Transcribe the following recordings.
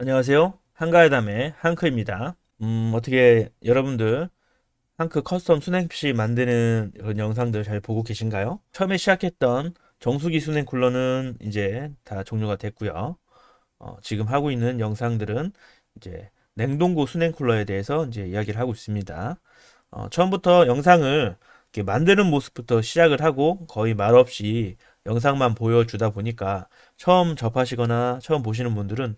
안녕하세요. 한가회담의 한크입니다. 어떻게 여러분들 한크 커스텀 수냉 PC 만드는 그런 영상들 잘 보고 계신가요? 처음에 시작했던 정수기 수냉 쿨러는 이제 다 종료가 됐고요. 지금 하고 있는 영상들은 이제 냉동고 수냉 쿨러에 대해서 이제 이야기를 하고 있습니다. 처음부터 영상을 이렇게 만드는 모습부터 시작을 하고 거의 말없이 영상만 보여주다 보니까 처음 접하시거나 처음 보시는 분들은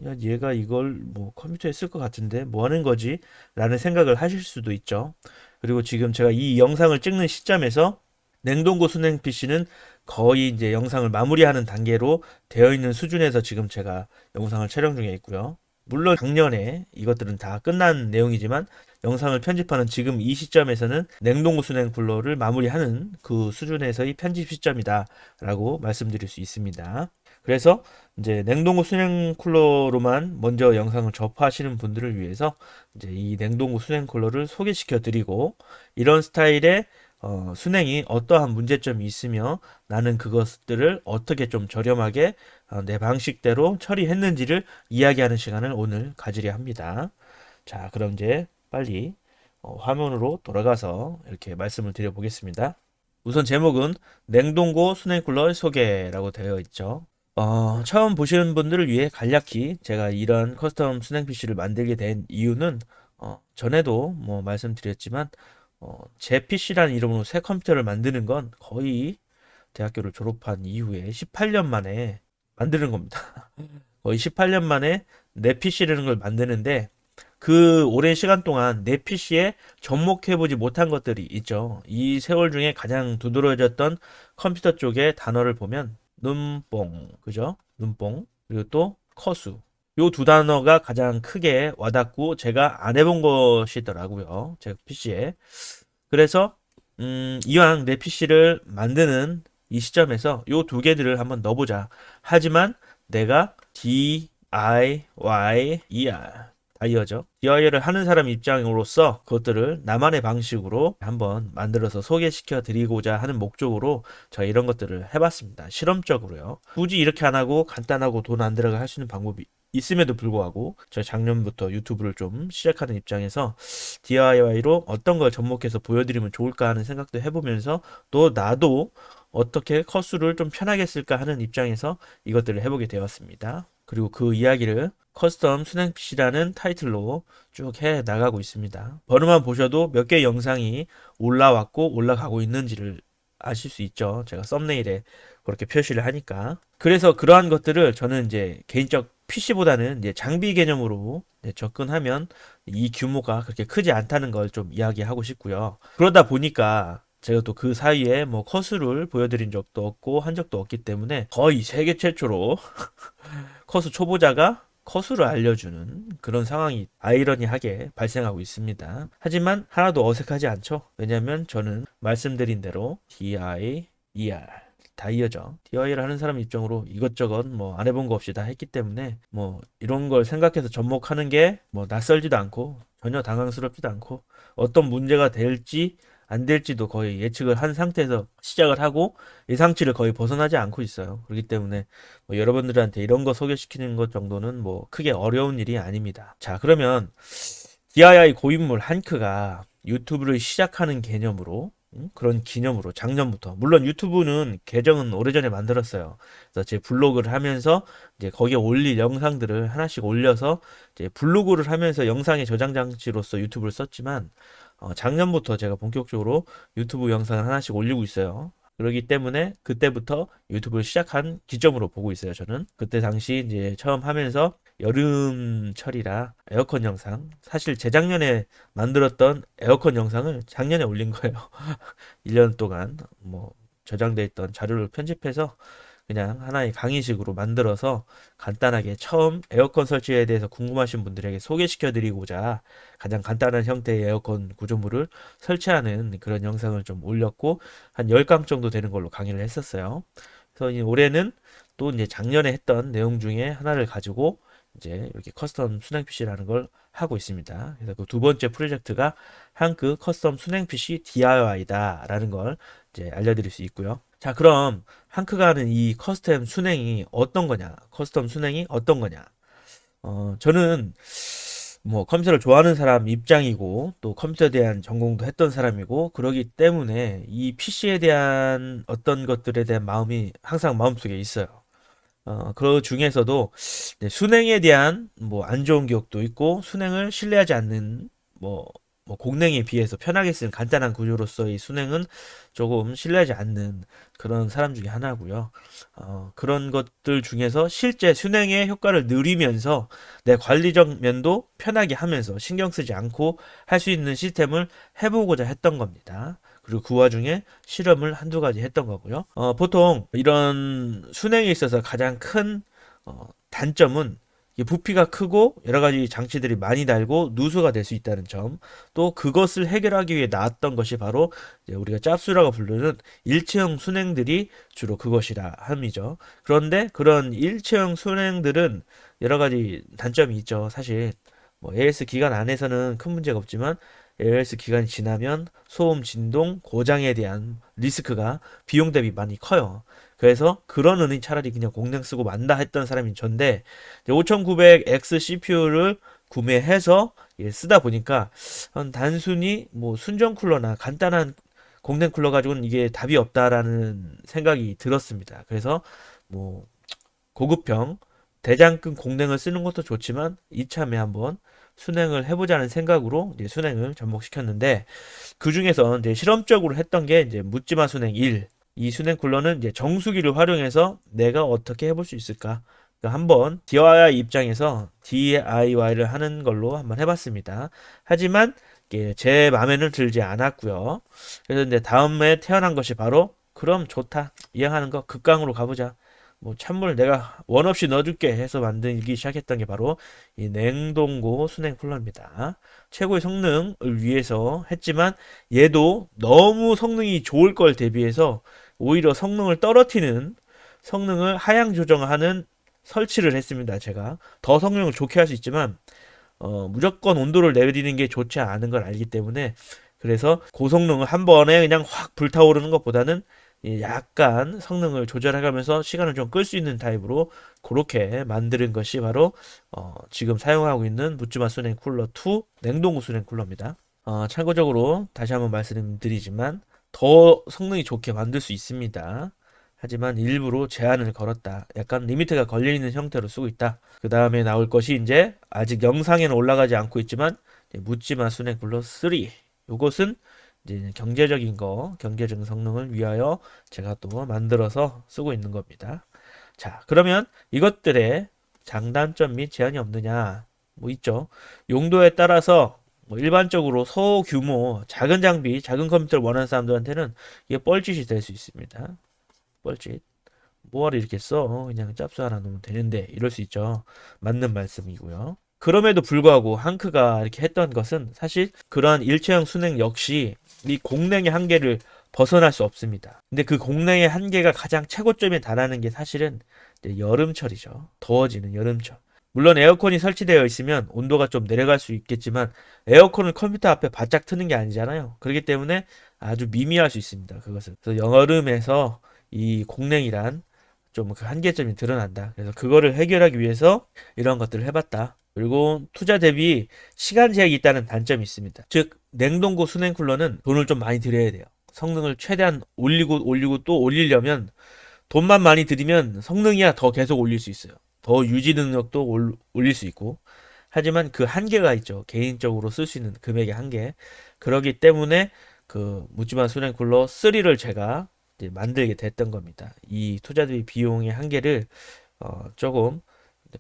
야, 얘가 이걸 뭐 컴퓨터에 쓸 것 같은데 뭐 하는 거지? 라는 생각을 하실 수도 있죠. 그리고 지금 제가 이 영상을 찍는 시점에서 냉동고 수냉 PC는 거의 이제 영상을 마무리하는 단계로 되어 있는 수준에서 지금 제가 영상을 촬영 중에 있고요. 물론 작년에 이것들은 다 끝난 내용이지만 영상을 편집하는 지금 이 시점에서는 냉동고 수냉 쿨러를 마무리하는 그 수준에서의 편집 시점이다라고 말씀드릴 수 있습니다. 그래서 이제 냉동고 수냉 쿨러로만 먼저 영상을 접하시는 분들을 위해서 이제 이 냉동고 수냉 쿨러를 소개시켜 드리고 이런 스타일의 수냉이 어떠한 문제점이 있으며 나는 그것들을 어떻게 좀 저렴하게 내 방식대로 처리했는지를 이야기하는 시간을 오늘 가지려 합니다. 자, 그럼 이제 빨리 화면으로 돌아가서 이렇게 말씀을 드려보겠습니다. 우선 제목은 냉동고 수냉쿨러 소개라고 되어 있죠. 처음 보시는 분들을 위해 간략히 제가 이런 커스텀 수냉 PC를 만들게 된 이유는 전에도 뭐 말씀드렸지만 제 PC라는 이름으로 새 컴퓨터를 만드는 건 거의 대학교를 졸업한 이후에 18년 만에 만드는 겁니다. 거의 18년 만에 내 PC라는 걸 만드는데 그 오랜 시간 동안 내 PC에 접목해보지 못한 것들이 있죠. 이 세월 중에 가장 두드러졌던 컴퓨터 쪽의 단어를 보면 눈뽕, 그죠? 눈뽕. 그리고 또 커수. 요 두 단어가 가장 크게 와닿고 제가 안 해본 것이더라고요. 제 PC에. 그래서 이왕 내 PC를 만드는 이 시점에서 요 두 개들을 한번 넣어보자. 하지만 내가 DIYER 다이어죠. DIY를 하는 사람 입장으로서 그것들을 나만의 방식으로 한번 만들어서 소개시켜 드리고자 하는 목적으로 제가 이런 것들을 해봤습니다. 실험적으로요. 굳이 이렇게 안 하고 간단하고 돈 안 들어가 할 수 있는 방법이 있음에도 불구하고 제가 작년부터 유튜브를 좀 시작하는 입장에서 DIY로 어떤 걸 접목해서 보여드리면 좋을까 하는 생각도 해보면서 또 나도 어떻게 컷수를 좀 편하게 쓸까 하는 입장에서 이것들을 해보게 되었습니다. 그리고 그 이야기를 커스텀 수냉 PC라는 타이틀로 쭉 해 나가고 있습니다. 번호만 보셔도 몇 개의 영상이 올라왔고 올라가고 있는지를 아실 수 있죠. 제가 썸네일에 그렇게 표시를 하니까. 그래서 그러한 것들을 저는 이제 개인적 PC보다는 이제 장비 개념으로 접근하면 이 규모가 그렇게 크지 않다는 걸 좀 이야기하고 싶고요. 그러다 보니까 제가 또 그 사이에 뭐 커스를 보여드린 적도 없고 한 적도 없기 때문에 거의 세계 최초로 커스 초보자가 커스를 알려주는 그런 상황이 아이러니하게 발생하고 있습니다. 하지만 하나도 어색하지 않죠. 왜냐면 저는 말씀드린 대로 DIER 다이어죠. DIY를 하는 사람 입장으로 이것저것 뭐 안 해본 거 없이 다 했기 때문에 뭐 이런 걸 생각해서 접목하는 게 뭐 낯설지도 않고 전혀 당황스럽지도 않고 어떤 문제가 될지 안 될지도 거의 예측을 한 상태에서 시작을 하고 예상치를 거의 벗어나지 않고 있어요. 그렇기 때문에 뭐 여러분들한테 이런 거 소개시키는 것 정도는 뭐 크게 어려운 일이 아닙니다. 자, 그러면 DIY 고인물 한크가 유튜브를 시작하는 개념으로 그런 기념으로 작년부터 물론 유튜브는 계정은 오래전에 만들었어요. 그래서 제 블로그를 하면서 이제 거기에 올릴 영상들을 하나씩 올려서 이제 블로그를 하면서 영상의 저장 장치로서 유튜브를 썼지만 작년부터 제가 본격적으로 유튜브 영상을 하나씩 올리고 있어요. 그러기 때문에 그때부터 유튜브를 시작한 기점으로 보고 있어요, 저는. 그때 당시 이제 처음 하면서 여름철이라 에어컨 영상. 사실 재작년에 만들었던 에어컨 영상을 작년에 올린 거예요. 1년 동안 뭐 저장돼 있던 자료를 편집해서 그냥 하나의 강의식으로 만들어서 간단하게 처음 에어컨 설치에 대해서 궁금하신 분들에게 소개시켜 드리고자 가장 간단한 형태의 에어컨 구조물을 설치하는 그런 영상을 좀 올렸고 한 10강 정도 되는 걸로 강의를 했었어요. 그래서 올해는 또 이제 작년에 했던 내용 중에 하나를 가지고 이제 이렇게 커스텀 순행 PC라는 걸 하고 있습니다. 그래서 그 두 번째 프로젝트가 한크 커스텀 순행 PC DIY다라는 걸 이제 알려드릴 수 있고요. 자, 그럼 한크가 하는 이 커스텀 순행이 어떤 거냐? 커스텀 순행이 어떤 거냐? 저는 뭐 컴퓨터를 좋아하는 사람 입장이고 또 컴퓨터에 대한 전공도 했던 사람이고 그러기 때문에 이 PC에 대한 어떤 것들에 대한 마음이 항상 마음속에 있어요. 그 중에서도 네, 순행에 대한 뭐 안 좋은 기억도 있고 순행을 신뢰하지 않는 뭐, 공랭에 비해서 편하게 쓰는 간단한 구조로서의 순행은 조금 신뢰하지 않는 그런 사람 중에 하나고요. 그런 것들 중에서 실제 순행의 효과를 누리면서 내 관리적 면도 편하게 하면서 신경 쓰지 않고 할 수 있는 시스템을 해보고자 했던 겁니다. 그리고 그 와중에 실험을 한두 가지 했던 거고요. 보통 이런 순행에 있어서 가장 큰 단점은 이게 부피가 크고 여러 가지 장치들이 많이 달고 누수가 될 수 있다는 점, 또 그것을 해결하기 위해 나왔던 것이 바로 이제 우리가 짭수라고 부르는 일체형 순행들이 주로 그것이라 함이죠. 그런데 그런 일체형 순행들은 여러 가지 단점이 있죠. 사실 뭐 AS 기간 안에서는 큰 문제가 없지만 AS 기간이 지나면 소음, 진동, 고장에 대한 리스크가 비용 대비 많이 커요. 그래서 그러느니 차라리 그냥 공랭 쓰고 만다 했던 사람이 전데 5900X CPU를 구매해서 쓰다 보니까 단순히 뭐 순정 쿨러나 간단한 공랭 쿨러 가지고는 이게 답이 없다라는 생각이 들었습니다. 그래서 뭐 고급형 대장급 공랭을 쓰는 것도 좋지만 이참에 한번 순행을 해보자는 생각으로 이제 순행을 접목시켰는데 그 중에서 이제 실험적으로 했던 게 이제 묻지마 순행 1. 이 순행 쿨러는 이제 정수기를 활용해서 내가 어떻게 해볼 수 있을까? 그러니까 한번 DIY 입장에서 DIY를 하는 걸로 한번 해봤습니다. 하지만 이게 제 마음에는 들지 않았고요. 그래서 이제 다음에 태어난 것이 바로 그럼 좋다. 이왕하는 거 극강으로 가보자. 뭐 찬물 내가 원 없이 넣어줄게 해서 만들기 시작했던 게 바로 이 냉동고 순행 쿨러입니다. 최고의 성능을 위해서 했지만 얘도 너무 성능이 좋을 걸 대비해서 오히려 성능을 떨어뜨리는 성능을 하향 조정하는 설치를 했습니다. 제가 더 성능을 좋게 할 수 있지만 무조건 온도를 내리는 게 좋지 않은 걸 알기 때문에 그래서 고성능을 한 번에 그냥 확 불타오르는 것보다는 약간 성능을 조절해가면서 시간을 좀 끌 수 있는 타입으로 그렇게 만드는 것이 바로 지금 사용하고 있는 묻지마 순행 쿨러 2 냉동고 순행 쿨러입니다. 참고적으로 다시 한번 말씀드리지만 더 성능이 좋게 만들 수 있습니다. 하지만 일부러 제한을 걸었다. 약간 리미트가 걸려있는 형태로 쓰고 있다. 그 다음에 나올 것이 이제 아직 영상에는 올라가지 않고 있지만 묻지마 순행 쿨러 3. 이것은 이제 경제적인 거, 경제적인 성능을 위하여 제가 또 만들어서 쓰고 있는 겁니다. 자, 그러면 이것들의 장단점 및 제한이 없느냐? 뭐 있죠. 용도에 따라서 뭐 일반적으로 소규모 작은 장비, 작은 컴퓨터를 원하는 사람들한테는 이게 뻘짓이 될 수 있습니다. 뻘짓. 뭐하러 이렇게 써? 그냥 짭수 하나 넣으면 되는데 이럴 수 있죠. 맞는 말씀이고요. 그럼에도 불구하고 한크가 이렇게 했던 것은 사실 그러한 일체형 순행 역시 이 공랭의 한계를 벗어날 수 없습니다. 근데 그 공랭의 한계가 가장 최고점에 달하는 게 사실은 여름철이죠. 더워지는 여름철. 물론 에어컨이 설치되어 있으면 온도가 좀 내려갈 수 있겠지만 에어컨을 컴퓨터 앞에 바짝 트는 게 아니잖아요. 그렇기 때문에 아주 미미할 수 있습니다. 그것은. 그래서 여름에서 이 공랭이란 좀 그 한계점이 드러난다. 그래서 그거를 해결하기 위해서 이런 것들을 해봤다. 그리고 투자 대비 시간 제약이 있다는 단점이 있습니다. 즉 냉동고 순행 쿨러는 돈을 좀 많이 들여야 돼요. 성능을 최대한 올리고 또 올리려면 돈만 많이 들이면 성능이야 더 계속 올릴 수 있어요. 더 유지 능력도 올릴 수 있고. 하지만 그 한계가 있죠. 개인적으로 쓸 수 있는 금액의 한계. 그러기 때문에 그 묻지마 순행 쿨러 3를 제가 만들게 됐던 겁니다. 이 투자 대비 비용의 한계를 조금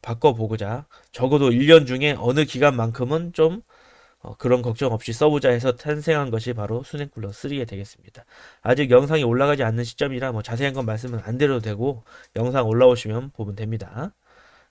바꿔보고자 적어도 1년 중에 어느 기간만큼은 좀 그런 걱정 없이 써보자 해서 탄생한 것이 바로 순행쿨러 3가 되겠습니다. 아직 영상이 올라가지 않는 시점이라 뭐 자세한 건 말씀은 안 드려도 되고 영상 올라오시면 보면 됩니다.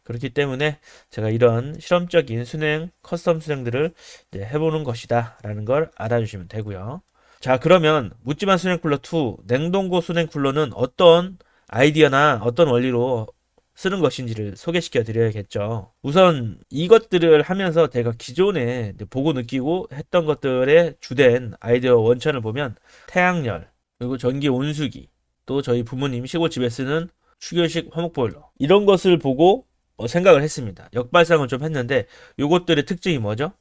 그렇기 때문에 제가 이런 실험적인 순행, 커스텀 순행들을 해보는 것이다 라는 걸 알아주시면 되고요. 자, 그러면 묻지마 순행쿨러 2 냉동고 순행쿨러는 어떤 아이디어나 어떤 원리로 쓰는 것인지를 소개시켜 드려야겠죠. 우선 이것들을 하면서 제가 기존에 보고 느끼고 했던 것들의 주된 아이디어 원천을 보면 태양열, 그리고 전기 온수기, 또 저희 부모님 시골집에 쓰는 축열식 화목보일러 이런 것을 보고 생각을 했습니다. 역발상을 좀 했는데 요것들의 특징이 뭐죠?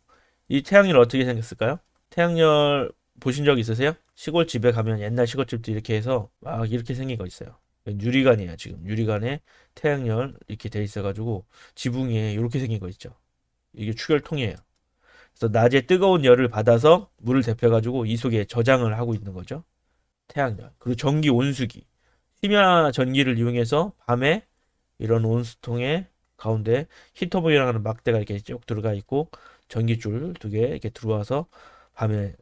이 태양열 어떻게 생겼을까요? 태양열 보신 적 있으세요? 시골 집에 가면 옛날 시골집도 이렇게 해서 막 이렇게 생긴 거 있어요. 유리관이에요, 지금. 유리관에 태양열 이렇게 돼 있어가지고 지붕에 이렇게 생긴 거 있죠. 이게 추결통이에요. 그래서 낮에 뜨거운 열을 받아서 물을 데펴가지고 이 속에 저장을 하고 있는 거죠. 태양열. 그리고 전기 온수기. 심야 전기를 이용해서 밤에 이런 온수통에 가운데 히터봉이라는 막대가 이렇게 쭉 들어가 있고 전기줄 2개 이렇게 들어와서 밤에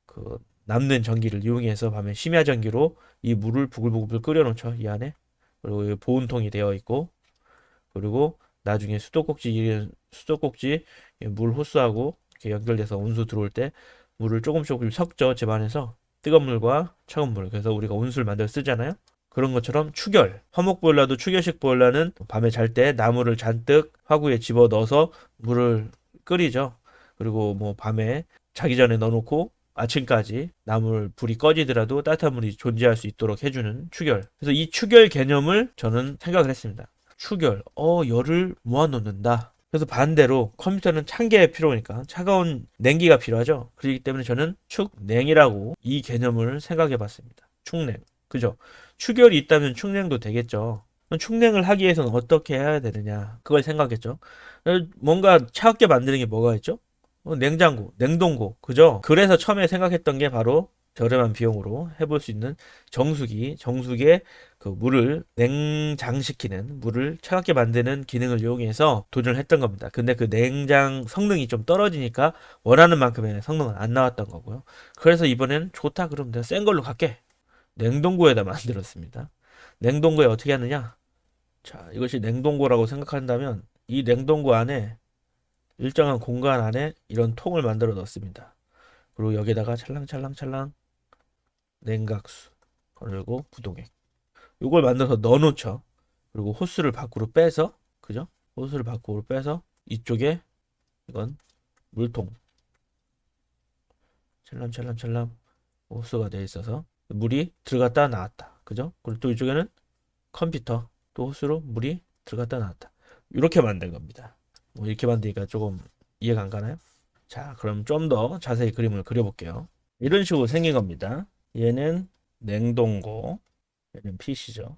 그 남는 전기를 이용해서 밤에 심야 전기로 이 물을 부글부글 끓여 놓죠. 이 안에. 그리고 보온통이 되어 있고 그리고 나중에 수도꼭지 물 호스하고 이렇게 연결돼서 온수 들어올 때 물을 조금 섞죠. 집안에서 뜨거운 물과 차가운 물. 그래서 우리가 온수를 만들어 쓰잖아요. 그런 것처럼 추결. 화목보일러도 추결식 보일러는 밤에 잘 때 나무를 잔뜩 화구에 집어 넣어서 물을 끓이죠. 그리고 뭐 밤에 자기 전에 넣어놓고 아침까지 나물 불이 꺼지더라도 따뜻한 물이 존재할 수 있도록 해주는 추결. 그래서 이 추결 개념을 저는 생각을 했습니다. 추결. 열을 모아놓는다. 그래서 반대로 컴퓨터는 찬게 필요하니까 차가운 냉기가 필요하죠. 그렇기 때문에 저는 축냉이라고 이 개념을 생각해 봤습니다. 축냉. 그죠? 추결이 있다면 축냉도 되겠죠. 축냉을 하기 위해서는 어떻게 해야 되느냐. 그걸 생각했죠. 뭔가 차갑게 만드는 게 뭐가 있죠? 냉장고, 냉동고. 그죠? 그래서 처음에 생각했던 게 바로 저렴한 비용으로 해볼 수 있는 정수기에 그 물을 냉장시키는 물을 차갑게 만드는 기능을 이용해서 도전을 했던 겁니다. 근데 그 냉장 성능이 좀 떨어지니까 원하는 만큼의 성능은 안 나왔던 거고요. 그래서 이번엔 좋다 그러면 내가 센 걸로 갈게. 냉동고에다 만들었습니다. 냉동고에 어떻게 하느냐? 자, 이것이 냉동고라고 생각한다면 이 냉동고 안에 일정한 공간 안에 이런 통을 만들어 넣습니다. 그리고 여기다가 찰랑찰랑찰랑 냉각수 그리고 부동액 이걸 만들어서 넣어놓죠. 그리고 호스를 밖으로 빼서 그죠? 호스를 밖으로 빼서 이쪽에 이건 물통 찰랑찰랑찰랑 호스가 되어 있어서 물이 들어갔다 나왔다. 그죠? 그리고 또 이쪽에는 컴퓨터 또 호스로 물이 들어갔다 나왔다. 이렇게 만든 겁니다. 뭐 이렇게 만드니까 조금 이해가 안 가나요? 자, 그럼 좀 더 자세히 그림을 그려볼게요. 이런 식으로 생긴 겁니다. 얘는 냉동고, 얘는 PC죠.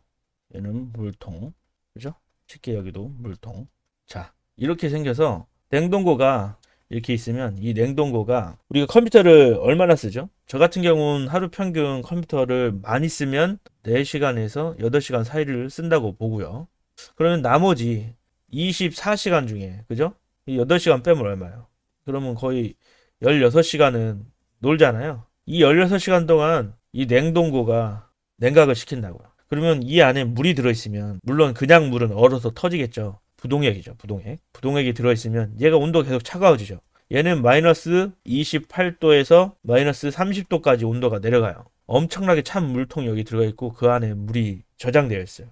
얘는 물통, 그죠? 쉽게 여기도 물통. 자, 이렇게 생겨서 냉동고가 이렇게 있으면 이 냉동고가 우리가 컴퓨터를 얼마나 쓰죠? 저 같은 경우는 하루 평균 컴퓨터를 많이 쓰면 4시간에서 8시간 사이를 쓴다고 보고요. 그러면 나머지 24시간 중에, 그죠? 이 8시간 빼면 얼마예요? 그러면 거의 16시간은 놀잖아요. 이 16시간 동안 이 냉동고가 냉각을 시킨다고요. 그러면 이 안에 물이 들어있으면, 물론 그냥 물은 얼어서 터지겠죠. 부동액이죠, 부동액. 부동액이 들어있으면 얘가 온도가 계속 차가워지죠. 얘는 마이너스 28도에서 마이너스 30도까지 온도가 내려가요. 엄청나게 찬 물통이 여기 들어가 있고 그 안에 물이 저장되어 있어요.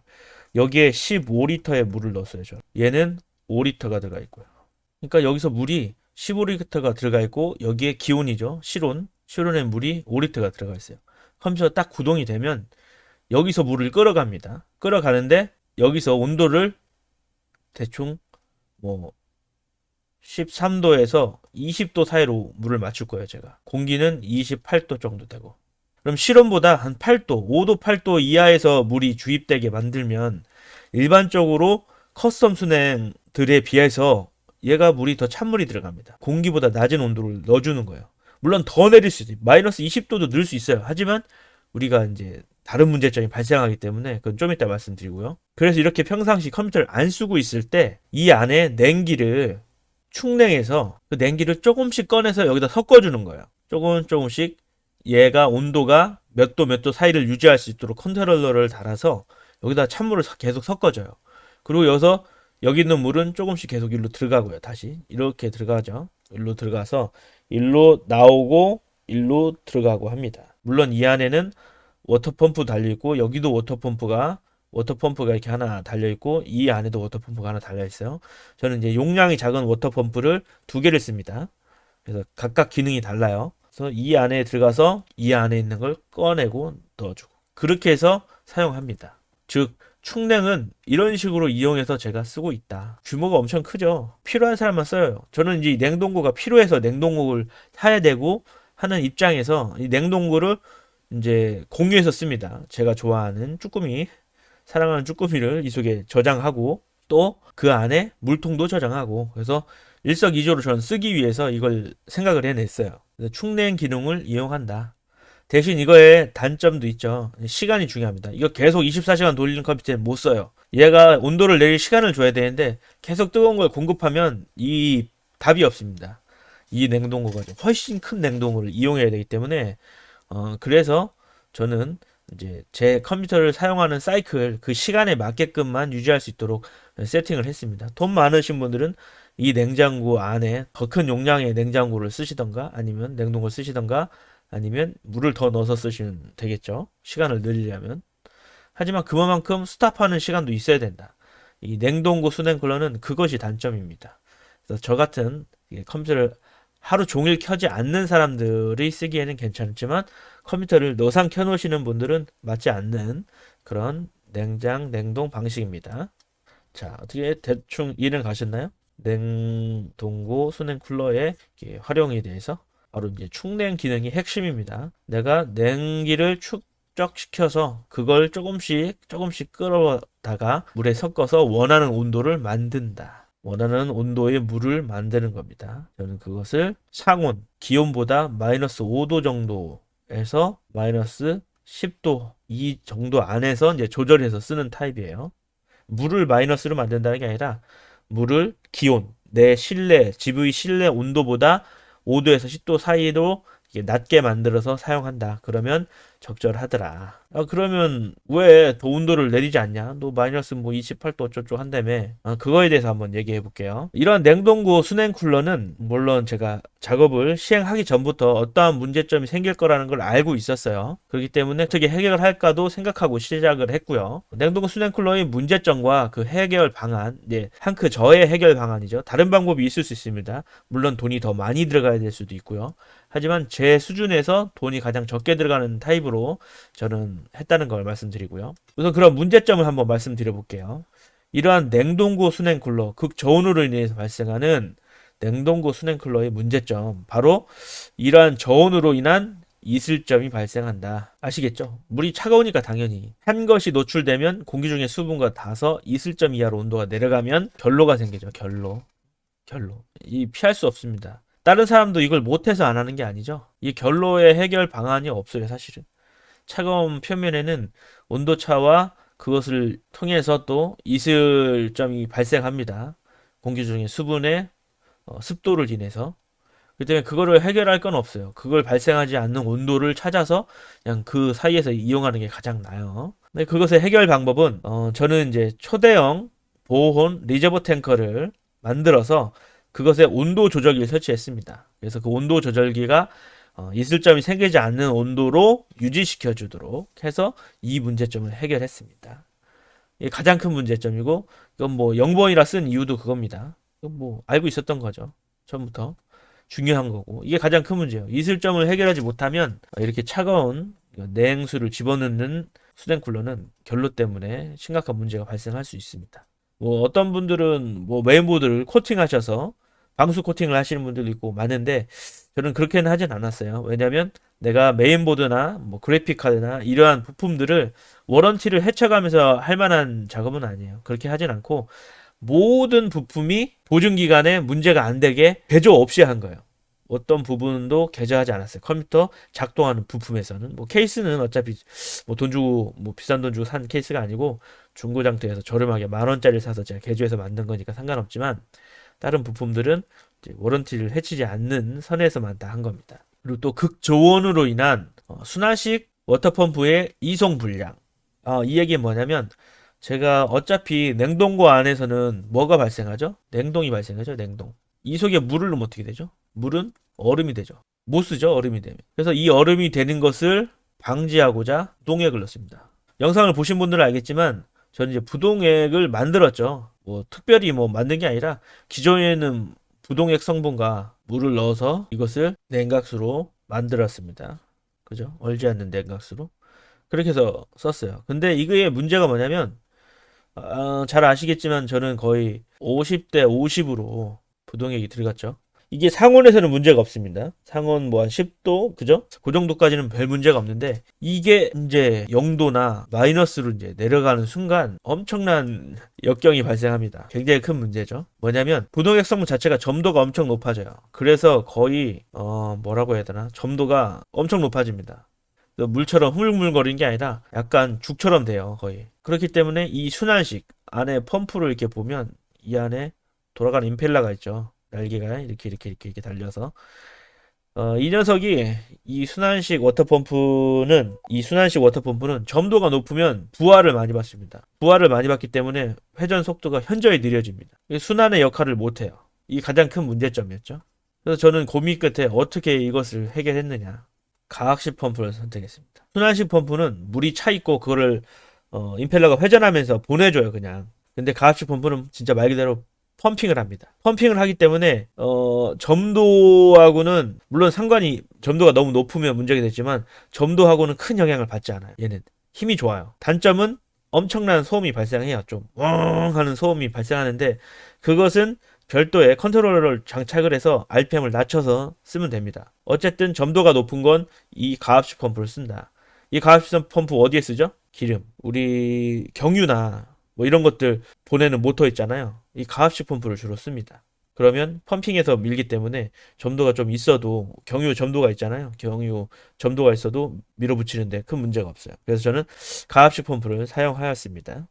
여기에 15리터의 물을 넣었어요. 얘는 5리터가 들어가 있고요. 그러니까 여기서 물이 15리터가 들어가 있고 여기에 기온이죠. 실온에 물이 5리터가 들어가 있어요. 컴퓨터가 딱 구동이 되면 여기서 물을 끌어갑니다. 끌어가는데 여기서 온도를 대충 뭐 13도에서 20도 사이로 물을 맞출 거예요, 제가. 공기는 28도 정도 되고. 그럼 실온보다 한 8도, 5도, 8도 이하에서 물이 주입되게 만들면 일반적으로 커스텀 순행들에 비해서 얘가 물이 더 찬물이 들어갑니다. 공기보다 낮은 온도를 넣어주는 거예요. 물론 더 내릴 수 있어요. 마이너스 20도도 넣을 수 있어요. 하지만 우리가 이제 다른 문제점이 발생하기 때문에 그건 좀 이따 말씀드리고요. 그래서 이렇게 평상시 컴퓨터를 안 쓰고 있을 때 이 안에 냉기를 축냉해서 그 냉기를 조금씩 꺼내서 여기다 섞어주는 거예요. 조금씩 얘가 온도가 몇 도 사이를 유지할 수 있도록 컨트롤러를 달아서 여기다 찬물을 계속 섞어줘요. 그리고 여기 있는 물은 조금씩 계속 일로 들어가고요. 다시 이렇게 들어가죠. 일로 들어가서 일로 나오고 일로 들어가고 합니다. 물론 이 안에는 워터펌프 달려있고 여기도 워터펌프가 이렇게 하나 달려있고 이 안에도 워터펌프가 하나 달려있어요. 저는 이제 용량이 작은 워터펌프를 2개를 씁니다. 그래서 각각 기능이 달라요. 그래서 이 안에 들어가서 이 안에 있는 걸 꺼내고 넣어주고 그렇게 해서 사용합니다. 즉 충냉은 이런 식으로 이용해서 제가 쓰고 있다. 규모가 엄청 크죠. 필요한 사람만 써요. 저는 이제 냉동고가 필요해서 냉동고를 사야 되고 하는 입장에서 이 냉동고를 이제 공유해서 씁니다. 제가 좋아하는 쭈꾸미, 사랑하는 쭈꾸미를 이 속에 저장하고 또 그 안에 물통도 저장하고 그래서 일석이조로 저는 쓰기 위해서 이걸 생각을 해냈어요. 충냉 기능을 이용한다. 대신 이거에 단점도 있죠. 시간이 중요합니다. 이거 계속 24시간 돌리는 컴퓨터는 못 써요. 얘가 온도를 내릴 시간을 줘야 되는데 계속 뜨거운 걸 공급하면 이 답이 없습니다. 이 냉동고가 훨씬 큰 냉동고를 이용해야 되기 때문에 그래서 저는 이제 제 컴퓨터를 사용하는 사이클 그 시간에 맞게끔만 유지할 수 있도록 세팅을 했습니다. 돈 많으신 분들은 이 냉장고 안에 더 큰 용량의 냉장고를 쓰시던가 아니면 냉동고를 쓰시던가 아니면 물을 더 넣어서 쓰시면 되겠죠. 시간을 늘리려면. 하지만 그만큼 스탑하는 시간도 있어야 된다. 이 냉동고 수냉쿨러는 그것이 단점입니다. 그래서 저 같은 컴퓨터를 하루 종일 켜지 않는 사람들이 쓰기에는 괜찮지만 컴퓨터를 노상 켜놓으시는 분들은 맞지 않는 그런 냉동 방식입니다. 자, 어떻게 대충 이해는 가셨나요? 냉동고 수냉쿨러의 활용에 대해서 바로 이제 충냉 기능이 핵심입니다. 내가 냉기를 축적시켜서 그걸 조금씩 끌어다가 물에 섞어서 원하는 온도를 만든다. 원하는 온도의 물을 만드는 겁니다. 저는 그것을 상온, 기온보다 마이너스 5도 정도에서 마이너스 10도 이 정도 안에서 이제 조절해서 쓰는 타입이에요. 물을 마이너스로 만든다는 게 아니라 물을 기온, 내 실내, 집의 실내 온도보다 5도에서 10도 사이로 낮게 만들어서 사용한다. 그러면 적절하더라. 그러면 왜 더 온도를 내리지 않냐? 너 마이너스 뭐 28도 어쩌고 한다며. 그거에 대해서 한번 얘기해 볼게요. 이런 냉동고 수냉 쿨러는 물론 제가 작업을 시행하기 전부터 어떠한 문제점이 생길 거라는 걸 알고 있었어요. 그렇기 때문에 어떻게 해결을 할까도 생각하고 시작을 했고요. 냉동고 수냉 쿨러의 문제점과 그 해결 방안, 한 크 저의 해결 방안이죠. 다른 방법이 있을 수 있습니다. 물론 돈이 더 많이 들어가야 될 수도 있고요. 하지만 제 수준에서 돈이 가장 적게 들어가는 타입으로 저는 했다는 걸 말씀드리고요. 우선 그런 문제점을 한번 말씀드려 볼게요. 이러한 냉동고 수냉 쿨러, 극저온으로 인해서 발생하는 냉동고 수냉 쿨러의 문제점, 바로 이러한 저온으로 인한 이슬점이 발생한다. 아시겠죠? 물이 차가우니까 당연히 한 것이 노출되면 공기 중에 수분과 닿아서 이슬점 이하로 온도가 내려가면 결로가 생기죠. 결로. 이 피할 수 없습니다. 다른 사람도 이걸 못해서 안 하는 게 아니죠. 이 결로의 해결 방안이 없어요, 사실은. 차가운 표면에는 온도차와 그것을 통해서 또 이슬점이 발생합니다. 공기 중에 수분의 습도를 인해서. 그렇기 때문에 그거를 해결할 건 없어요. 그걸 발생하지 않는 온도를 찾아서 그냥 그 사이에서 이용하는 게 가장 나아요. 근데 그것의 해결 방법은 저는 이제 초대형 보온 리저버 탱커를 만들어서 그것에 온도 조절기를 설치했습니다. 그래서 그 온도 조절기가 이슬점이 생기지 않는 온도로 유지시켜 주도록 해서 이 문제점을 해결했습니다. 이게 가장 큰 문제점이고 이건 뭐 0번이라 쓴 이유도 그겁니다. 이건 뭐 알고 있었던 거죠. 처음부터 중요한 거고 이게 가장 큰 문제예요. 이슬점을 해결하지 못하면 이렇게 차가운 냉수를 집어넣는 수냉쿨러는 결로 때문에 심각한 문제가 발생할 수 있습니다. 뭐 어떤 분들은 뭐 메인보드를 코팅하셔서 방수 코팅을 하시는 분들도 있고 많은데 저는 그렇게는 하진 않았어요. 왜냐면 내가 메인보드나 뭐 그래픽 카드나 이러한 부품들을 워런티를 헤쳐가면서 할 만한 작업은 아니에요. 그렇게 하진 않고 모든 부품이 보증 기간에 문제가 안 되게 개조 없이 한 거예요. 어떤 부분도 개조하지 않았어요. 컴퓨터 작동하는 부품에서는 뭐 케이스는 어차피 뭐 돈 주고 뭐 비싼 돈 주고 산 케이스가 아니고 중고장터에서 저렴하게 10,000원짜리 사서 제가 개조해서 만든 거니까 상관없지만 다른 부품들은 이제 워런티를 해치지 않는 선에서만 다 한 겁니다. 그리고 또 극저온으로 인한 순환식 워터펌프의 이송 불량. 이 얘기는 뭐냐면 제가 어차피 냉동고 안에서는 뭐가 발생하죠? 냉동이 발생하죠. 냉동. 이 속에 물을 넣으면 어떻게 되죠? 물은 얼음이 되죠. 못 쓰죠. 얼음이 되면. 그래서 이 얼음이 되는 것을 방지하고자 부동액을 넣습니다. 영상을 보신 분들은 알겠지만 저는 이제 부동액을 만들었죠. 뭐 특별히 뭐 만든 게 아니라 기존에는 부동액 성분과 물을 넣어서 이것을 냉각수로 만들었습니다. 그죠? 얼지 않는 냉각수로. 그렇게 해서 썼어요. 근데 이거의 문제가 뭐냐면 잘 아시겠지만 저는 거의 50대 50으로 부동액이 들어갔죠. 이게 상온에서는 문제가 없습니다. 상온 뭐 한 10도, 그죠? 그 정도까지는 별 문제가 없는데, 이게 이제 0도나 마이너스로 이제 내려가는 순간 엄청난 역경이 발생합니다. 굉장히 큰 문제죠. 뭐냐면, 부동액 성분 자체가 점도가 엄청 높아져요. 그래서 거의, 뭐라고 해야 되나? 점도가 엄청 높아집니다. 물처럼 흐물흐물거리는 게 아니라 약간 죽처럼 돼요, 거의. 그렇기 때문에 이 순환식 안에 펌프를 이렇게 보면 이 안에 돌아가는 임펠러가 있죠. 날개가 이렇게 달려서 이 녀석이 이 순환식 워터펌프는 점도가 높으면 부하를 많이 받습니다. 부하를 많이 받기 때문에 회전 속도가 현저히 느려집니다. 순환의 역할을 못 해요. 이 가장 큰 문제점이었죠. 그래서 저는 고민 끝에 어떻게 이것을 해결했느냐. 가학식 펌프를 선택했습니다. 순환식 펌프는 물이 차 있고 그거를 임펠러가 회전하면서 보내줘요, 그냥. 근데 가압식 펌프는 진짜 말 그대로 펌핑을 합니다. 펌핑을 하기 때문에 점도하고는 물론 상관이 점도가 너무 높으면 문제가 되지만 점도하고는 큰 영향을 받지 않아요. 얘는 힘이 좋아요. 단점은 엄청난 소음이 발생해요. 좀 웡 하는 소음이 발생하는데 그것은 별도의 컨트롤러를 장착을 해서 RPM을 낮춰서 쓰면 됩니다. 어쨌든 점도가 높은 건 이 가압식 펌프를 쓴다. 이 가압식 펌프 어디에 쓰죠? 기름. 우리 경유나 뭐 이런 것들 보내는 모터 있잖아요. 이 가압식 펌프를 주로 씁니다. 그러면 펌핑에서 밀기 때문에 점도가 좀 있어도 경유 점도가 있잖아요. 경유 점도가 있어도 밀어붙이는데 큰 문제가 없어요. 그래서 저는 가압식 펌프를 사용하였습니다.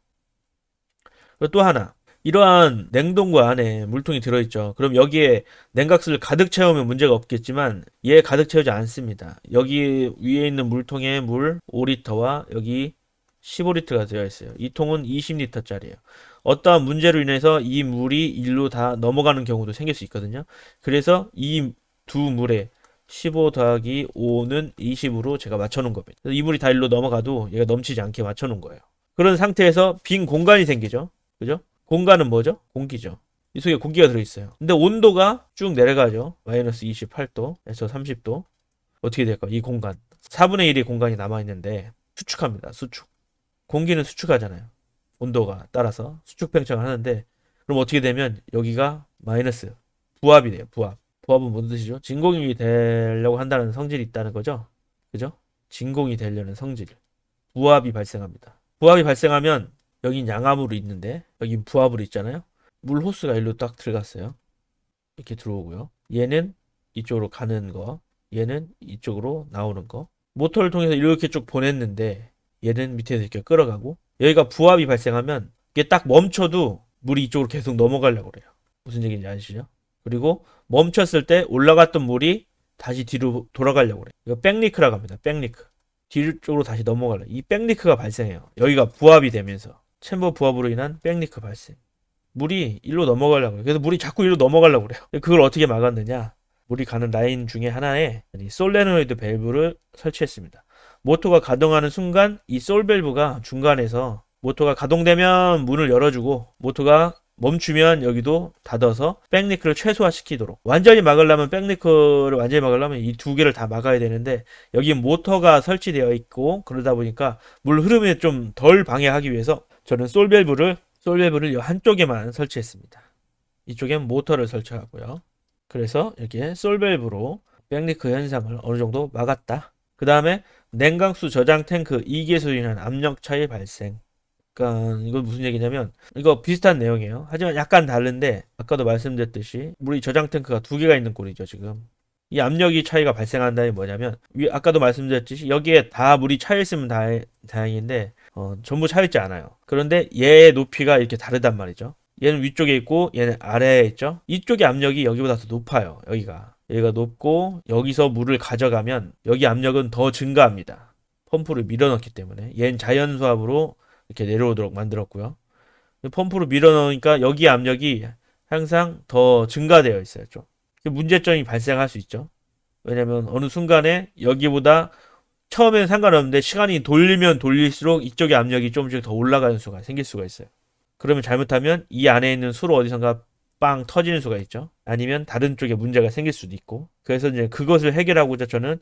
그리고 또 하나 이러한 냉동고 안에 물통이 들어있죠. 그럼 여기에 냉각수를 가득 채우면 문제가 없겠지만 얘 가득 채우지 않습니다. 여기 위에 있는 물통에 물 5리터와 여기 15리터가 되어 있어요. 이 통은 20리터짜리예요. 어떠한 문제로 인해서 이 물이 일로 다 넘어가는 경우도 생길 수 있거든요. 그래서 이 두 물에 15 더하기 5는 20으로 제가 맞춰놓은 겁니다. 이 물이 다 일로 넘어가도 얘가 넘치지 않게 맞춰놓은 거예요. 그런 상태에서 빈 공간이 생기죠. 그죠? 공간은 뭐죠? 공기죠. 이 속에 공기가 들어있어요. 근데 온도가 쭉 내려가죠. 마이너스 28도에서 30도. 어떻게 될까? 이 공간. 4분의 1의 공간이 남아있는데 수축합니다. 수축. 공기는 수축하잖아요. 온도가 따라서 수축 팽창을 하는데 그럼 어떻게 되면 여기가 마이너스 부합이 돼요. 부합. 부합은 무슨 뜻이죠? 진공이 되려고 한다는 성질이 있다는 거죠. 그죠? 진공이 되려는 성질. 부합이 발생합니다. 부합이 발생하면 여긴 양압으로 있는데 여긴 부합으로 있잖아요. 물 호스가 일로 딱 들어갔어요. 이렇게 들어오고요. 얘는 이쪽으로 가는 거, 얘는 이쪽으로 나오는 거. 모터를 통해서 이렇게 쭉 보냈는데 얘는 밑에서 이렇게 끌어가고 여기가 부합이 발생하면 이게 딱 멈춰도 물이 이쪽으로 계속 넘어가려고 그래요. 무슨 얘기인지 아시죠? 그리고 멈췄을 때 올라갔던 물이 다시 뒤로 돌아가려고 그래요. 이거 백리크라고 합니다. 백리크. 뒤쪽으로 다시 넘어가려. 이 백리크가 발생해요. 여기가 부합이 되면서 챔버 부합으로 인한 백리크 발생. 물이 일로 넘어가려고 해요. 그래서 물이 자꾸 일로 넘어가려고 그래요. 그걸 어떻게 막았느냐? 물이 가는 라인 중에 하나에 솔레노이드 밸브를 설치했습니다. 모터가 가동하는 순간 이 솔 밸브가 중간에서 모터가 가동되면 문을 열어주고 모터가 멈추면 여기도 닫아서 백리크를 최소화시키도록 완전히 막으려면 백리크를 완전히 막으려면 이 두 개를 다 막아야 되는데 여기 모터가 설치되어 있고 그러다 보니까 물 흐름에 좀 덜 방해하기 위해서 저는 솔밸브를 한쪽에만 설치했습니다. 이쪽엔 모터를 설치하고요. 그래서 이렇게 솔밸브로 백리크 현상을 어느 정도 막았다. 그 다음에 냉각수 저장 탱크 2개수로 인한 압력 차이 발생. 그러니까 이건 무슨 얘기냐면 이거 비슷한 내용이에요. 하지만 약간 다른데 아까도 말씀드렸듯이 우리 저장 탱크가 두 개가 있는 꼴이죠 지금. 이 압력이 차이가 발생한다는 뭐냐면 아까도 말씀드렸듯이 여기에 다 물이 차 있으면 다행인데 전부 차 있지 않아요. 그런데 얘의 높이가 이렇게 다르단 말이죠. 얘는 위쪽에 있고 얘는 아래에 있죠. 이쪽의 압력이 여기보다 더 높아요. 여기가 높고 여기서 물을 가져가면 여기 압력은 더 증가합니다. 펌프를 밀어넣기 때문에 얘는 자연 수압으로 이렇게 내려오도록 만들었고요. 펌프로 밀어넣으니까 여기 압력이 항상 더 증가되어 있어요. 좀 문제점이 발생할 수 있죠. 왜냐면 어느 순간에 여기보다 처음에는 상관없는데 시간이 돌리면 돌릴수록 이쪽의 압력이 조금씩 더 올라가는 수가 생길 수가 있어요. 그러면 잘못하면 이 안에 있는 수로 어디선가 빵 터지는 수가 있죠. 아니면 다른 쪽에 문제가 생길 수도 있고. 그래서 이제 그것을 해결하고자 저는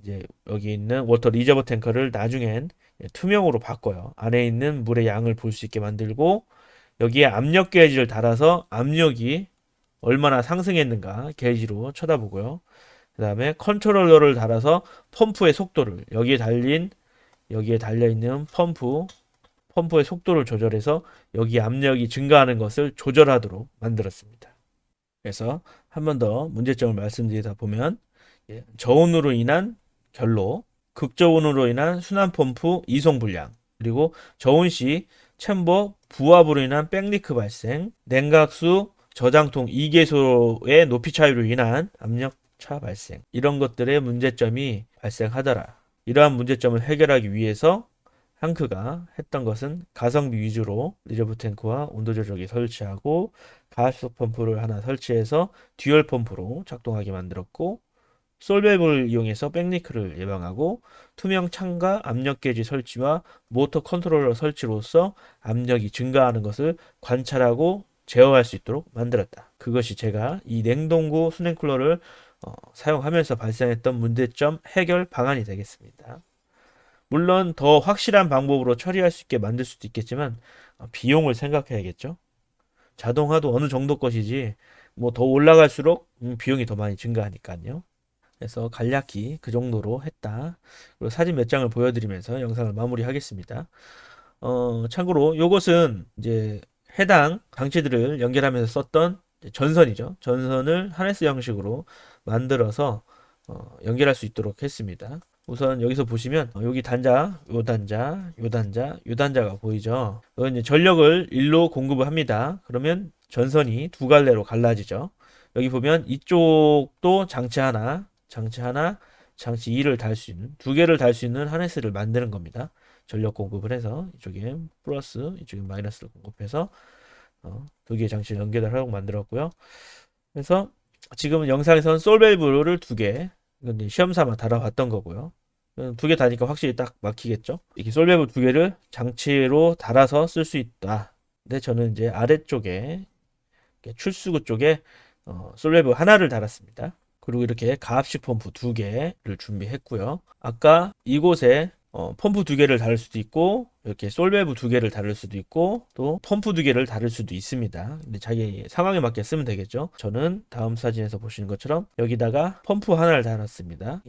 이제 여기 있는 워터 리저버 탱커를 나중엔 투명으로 바꿔요. 안에 있는 물의 양을 볼 수 있게 만들고 여기에 압력 게이지를 달아서 압력이 얼마나 상승했는가 게이지로 쳐다보고요. 그 다음에 컨트롤러를 달아서 펌프의 속도를 여기에 달려있는 펌프의 속도를 조절해서 여기 압력이 증가하는 것을 조절하도록 만들었습니다. 그래서 한 번 더 문제점을 말씀드리다 보면 저온으로 인한 결로, 극저온으로 인한 순환 펌프 이송 불량, 그리고 저온 시 챔버 부합으로 인한 백리크 발생, 냉각수 저장통 2개소의 높이 차이로 인한 압력차 발생, 이런 것들의 문제점이 발생하더라. 이러한 문제점을 해결하기 위해서 항크가 했던 것은 가성비 위주로 리저브 탱크와 온도 조절기 설치하고 가압식 펌프를 하나 설치해서 듀얼 펌프로 작동하게 만들었고, 솔밸브를 이용해서 백리크를 예방하고 투명 창과 압력 게이지 설치와 모터 컨트롤러 설치로서 압력이 증가하는 것을 관찰하고 제어할 수 있도록 만들었다. 그것이 제가 이 냉동고 수냉쿨러를 사용하면서 발생했던 문제점 해결 방안이 되겠습니다. 물론 더 확실한 방법으로 처리할 수 있게 만들 수도 있겠지만 비용을 생각해야겠죠. 자동화도 어느 정도 것이지 뭐 더 올라갈수록 비용이 더 많이 증가하니까요. 그래서 간략히 그 정도로 했다. 그리고 사진 몇 장을 보여드리면서 영상을 마무리하겠습니다. 참고로 이것은 이제 해당 장치들을 연결하면서 썼던 전선이죠. 전선을 하네스 형식으로 만들어서 연결할 수 있도록 했습니다. 우선 여기서 보시면 여기 단자, 요 단자, 요 단자, 요 단자가 보이죠. 이건 이제 전력을 일로 공급을 합니다. 그러면 전선이 두 갈래로 갈라지죠. 여기 보면 이쪽도 장치 하나, 장치 2를 달 수 있는, 두 개를 달 수 있는 하네스를 만드는 겁니다. 전력 공급을 해서 이쪽에 플러스, 이쪽에 마이너스를 공급해서 두 개의 장치를 연결을 하고 만들었고요. 그래서 지금 영상에서는 솔밸브를 두 개, 이건 시험 삼아 달아봤던 거고요. 두 개 다니까 확실히 딱 막히겠죠. 이렇게 솔밸브 두 개를 장치로 달아서 쓸 수 있다. 근데 저는 이제 아래쪽에 출수구 쪽에 솔밸브 하나를 달았습니다. 그리고 이렇게 가압식 펌프 두 개를 준비했고요. 아까 이곳에 펌프 두 개를 달을 수도 있고 이렇게 솔밸브 두 개를 달을 수도 있고 또 펌프 두 개를 달을 수도 있습니다. 근데 자기 상황에 맞게 쓰면 되겠죠. 저는 다음 사진에서 보시는 것처럼 여기다가 펌프 하나를 달았습니다.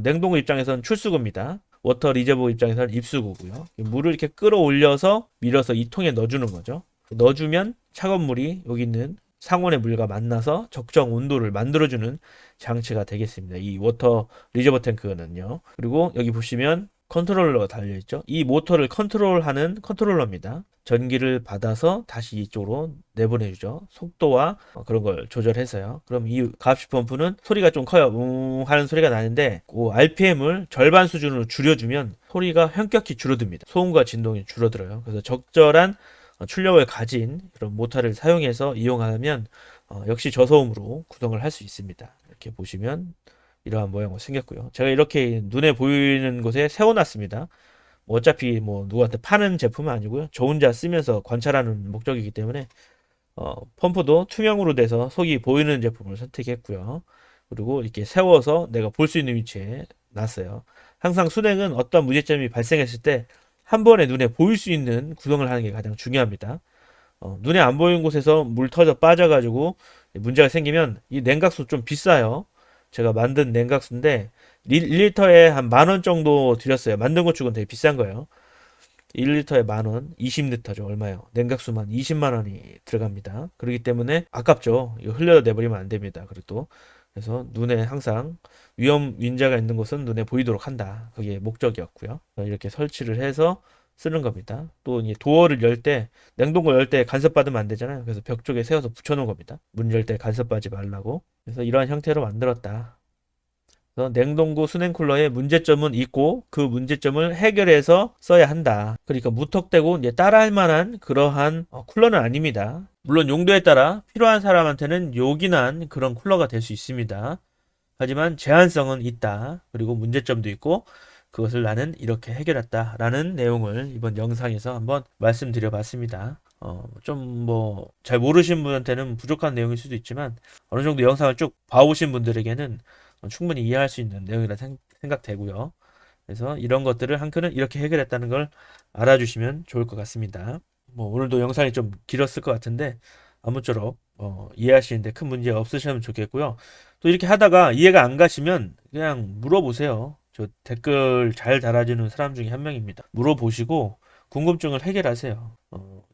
냉동고 입장에서는 출수구입니다. 워터 리저버 입장에서는 입수구고요. 물을 이렇게 끌어올려서 밀어서 이 통에 넣어주는 거죠. 넣어주면 차가운 물이 여기 있는 상온의 물과 만나서 적정 온도를 만들어주는 장치가 되겠습니다. 이 워터 리저버 탱크는요. 그리고 여기 보시면 컨트롤러가 달려있죠. 이 모터를 컨트롤하는 컨트롤러입니다. 전기를 받아서 다시 이쪽으로 내보내주죠. 속도와 그런 걸 조절해서요. 그럼 이 가압식 펌프는 소리가 좀 커요. 하는 소리가 나는데 그 RPM을 절반 수준으로 줄여주면 소리가 현격히 줄어듭니다. 소음과 진동이 줄어들어요. 그래서 적절한 출력을 가진 그런 모터를 사용해서 이용하면 역시 저소음으로 구동을 할 수 있습니다. 이렇게 보시면 이러한 모양으로 생겼고요. 제가 이렇게 눈에 보이는 곳에 세워놨습니다. 어차피 뭐 누구한테 파는 제품은 아니고요. 저 혼자 쓰면서 관찰하는 목적이기 때문에 펌프도 투명으로 돼서 속이 보이는 제품을 선택했고요. 그리고 이렇게 세워서 내가 볼 수 있는 위치에 놨어요. 항상 순행은 어떤 문제점이 발생했을 때 한 번에 눈에 보일 수 있는 구동을 하는 게 가장 중요합니다. 눈에 안 보이는 곳에서 물 터져 빠져가지고 문제가 생기면 이 냉각수 좀 비싸요. 제가 만든 냉각수인데 1리터에 한 10,000원 정도 들였어요. 만든 것 치고는 되게 비싼 거예요. 1리터에 10,000원, 20리터죠. 얼마요? 냉각수만 20만 원이 들어갑니다. 그렇기 때문에 아깝죠. 이거 흘려 내버리면 안 됩니다. 그리고 그래서 눈에 항상 위험 윈자가 있는 곳은 눈에 보이도록 한다. 그게 목적이었고요. 이렇게 설치를 해서 쓰는 겁니다. 또 이 도어를 열 때 냉동고 열 때 간섭 받으면 안 되잖아요. 그래서 벽 쪽에 세워서 붙여놓은 겁니다. 문 열 때 간섭 받지 말라고. 그래서 이러한 형태로 만들었다. 그래서 냉동고 수냉쿨러의 문제점은 있고 그 문제점을 해결해서 써야 한다. 그러니까 무턱대고 이제 따라할 만한 그러한 쿨러는 아닙니다. 물론 용도에 따라 필요한 사람한테는 요긴한 그런 쿨러가 될 수 있습니다. 하지만 제한성은 있다. 그리고 문제점도 있고 그것을 나는 이렇게 해결했다 라는 내용을 이번 영상에서 한번 말씀드려 봤습니다. 좀 뭐 잘 모르신 분한테는 부족한 내용일 수도 있지만 어느 정도 영상을 쭉 봐오신 분들에게는 충분히 이해할 수 있는 내용이라 생각되고요. 그래서 이런 것들을 한글은 이렇게 해결했다는 걸 알아주시면 좋을 것 같습니다. 뭐 오늘도 영상이 좀 길었을 것 같은데 아무쪼록 이해하시는데 큰 문제 없으시면 좋겠고요. 또 이렇게 하다가 이해가 안 가시면 그냥 물어보세요. 저 댓글 잘 달아주는 사람 중에 한 명입니다. 물어보시고 궁금증을 해결하세요.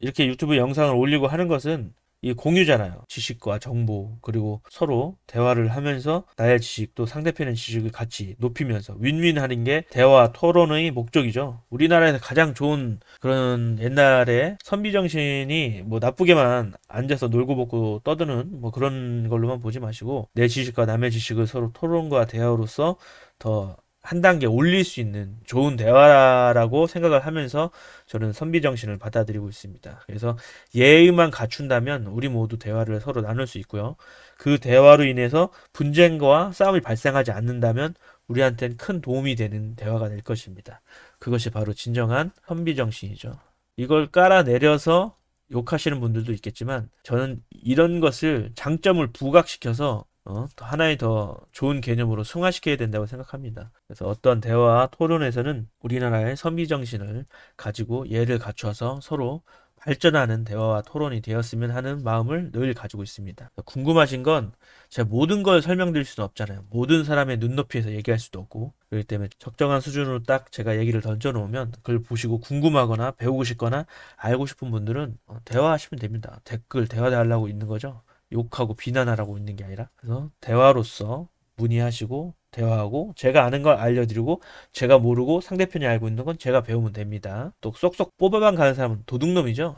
이렇게 유튜브 영상을 올리고 하는 것은 이 공유잖아요. 지식과 정보, 그리고 서로 대화를 하면서 나의 지식 또 상대편의 지식을 같이 높이면서 윈윈하는 게 대화 토론의 목적이죠. 우리나라에서 가장 좋은 그런 옛날에 선비 정신이 뭐 나쁘게만 앉아서 놀고 먹고 떠드는 뭐 그런 걸로만 보지 마시고 내 지식과 남의 지식을 서로 토론과 대화로서 더 한 단계 올릴 수 있는 좋은 대화라고 생각을 하면서 저는 선비 정신을 받아들이고 있습니다. 그래서 예의만 갖춘다면 우리 모두 대화를 서로 나눌 수 있고요. 그 대화로 인해서 분쟁과 싸움이 발생하지 않는다면 우리한테는 큰 도움이 되는 대화가 될 것입니다. 그것이 바로 진정한 선비정신이죠. 이걸 깔아내려서 욕하시는 분들도 있겠지만 저는 이런 것을 장점을 부각시켜서 또 하나의 더 좋은 개념으로 승화시켜야 된다고 생각합니다. 그래서 어떤 대화 토론에서는 우리나라의 선비정신을 가지고 예를 갖춰서 서로 발전하는 대화와 토론이 되었으면 하는 마음을 늘 가지고 있습니다. 궁금하신 건 제가 모든 걸 설명드릴 수는 없잖아요. 모든 사람의 눈높이에서 얘기할 수도 없고 그렇기 때문에 적정한 수준으로 딱 제가 얘기를 던져놓으면 그걸 보시고 궁금하거나 배우고 싶거나 알고 싶은 분들은 대화하시면 됩니다. 댓글 대화달라고 있는 거죠. 욕하고 비난하라고 있는 게 아니라 그래서 대화로서 문의하시고 대화하고 제가 아는 걸 알려드리고 제가 모르고 상대편이 알고 있는 건 제가 배우면 됩니다. 또 쏙쏙 뽑아만 가는 사람은 도둑놈이죠.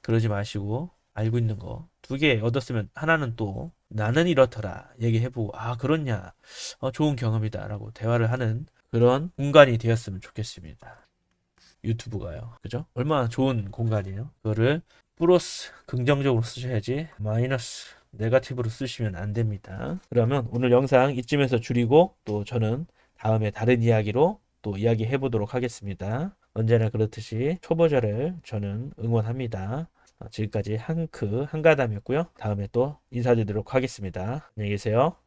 그러지 마시고 알고 있는 거 두 개 얻었으면 하나는 또 나는 이렇더라 얘기해보고 아 그렇냐 좋은 경험이다라고 대화를 하는 그런 공간이 되었으면 좋겠습니다. 유튜브가요. 그죠? 얼마나 좋은 공간이에요. 그거를 플러스 긍정적으로 쓰셔야지 마이너스 네거티브로 쓰시면 안 됩니다. 그러면 오늘 영상 이쯤에서 줄이고 또 저는 다음에 다른 이야기로 또 이야기해 보도록 하겠습니다. 언제나 그렇듯이 초보자를 저는 응원합니다. 지금까지 한가담이었고요. 다음에 또 인사드리도록 하겠습니다. 안녕히 계세요.